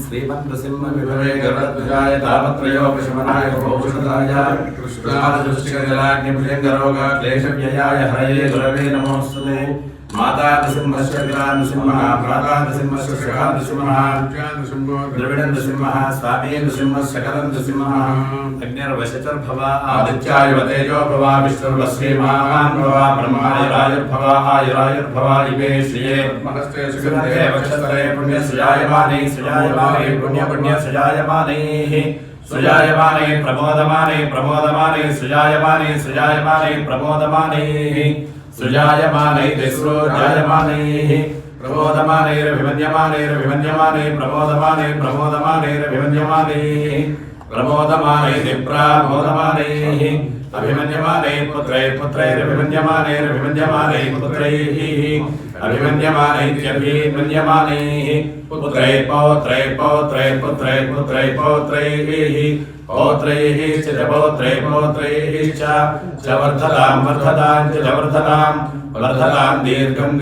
श्रीमन्त्रसिंहविभवे गरुडध्वजाय तापत्रयोपशमनाय भौषधाय कृष्णादृष्टिकजलाग्निभुजङ्गरोग क्लेशव्ययाय हरये गुरवे नमोऽस्तुते। माता नृसिंहस्य पिता नृसिंहः भ्राता नृसिंहस्य सखा नृसिंहः द्रविड़ नृसिंहः स्वामी नृसिंहः सकलं नृसिंहः अग्निर्वशचर्भव आदित्याय तेजो भव विष्णुर्वश्रीमान् भव ब्रह्मायुरायुर्भव आयुरायुर्भव इमे श्रिये सुगन्धे वक्षस्थले पुण्यसृजायमाने सृजायमाने पुण्यसृजायमाने सृजायमाने प्रमोदमाने प्रमोदमाने सृजायमाने सृजायमाने प्रमोदमाने सृजायमाने तिस्रोजायमाने प्रमोदमानेरभिमन्यमाने प्रमोदमाने प्रमोदमानेरभिमन्यमाने प्रमोदमाने प्रमोदमाने अभिमन्यमाने पुत्रैरभिमन्यमाने पुत्रैः अभिमन्यमाने पुत्रैः पौत्रैः च पौत्रैः च वर्धतां दीर्घं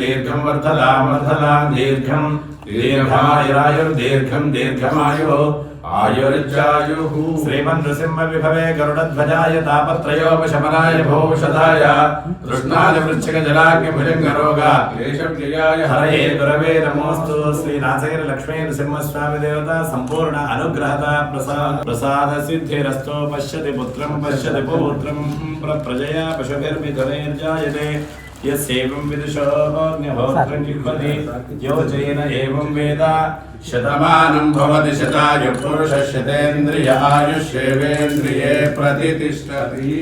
वर्धतां दीर्घमायुरायुर्दीर्घमायुः आयुर्जायुः। श्रीमन्त्रसिंहविभवे गरुडध्वजाय तापत्रयोपशमनाय भौषधाय कृष्णादिवृश्चिकजलाग्निभुजङ्गरोग क्लेशव्ययाय हरये गुरवे नमोऽस्तु। श्रीनाथैर्लक्ष्मी नृसिंहस्वामी देवता संपूर्ण अनुग्रहता प्रसाद सिद्धिरस्तु। पश्यति पुत्रं पश्यति पौत्रं प्रजया पशुभिर्मिथुनैर्जायते यस्यैवं विदुषोऽग्निहोत्रं जिह्वति यो जैन एवं वेद शतमानं भवति शतायुः पुरुषः शतेन्द्रिय आयुष्येवेन्द्रिये प्रतितिष्ठति।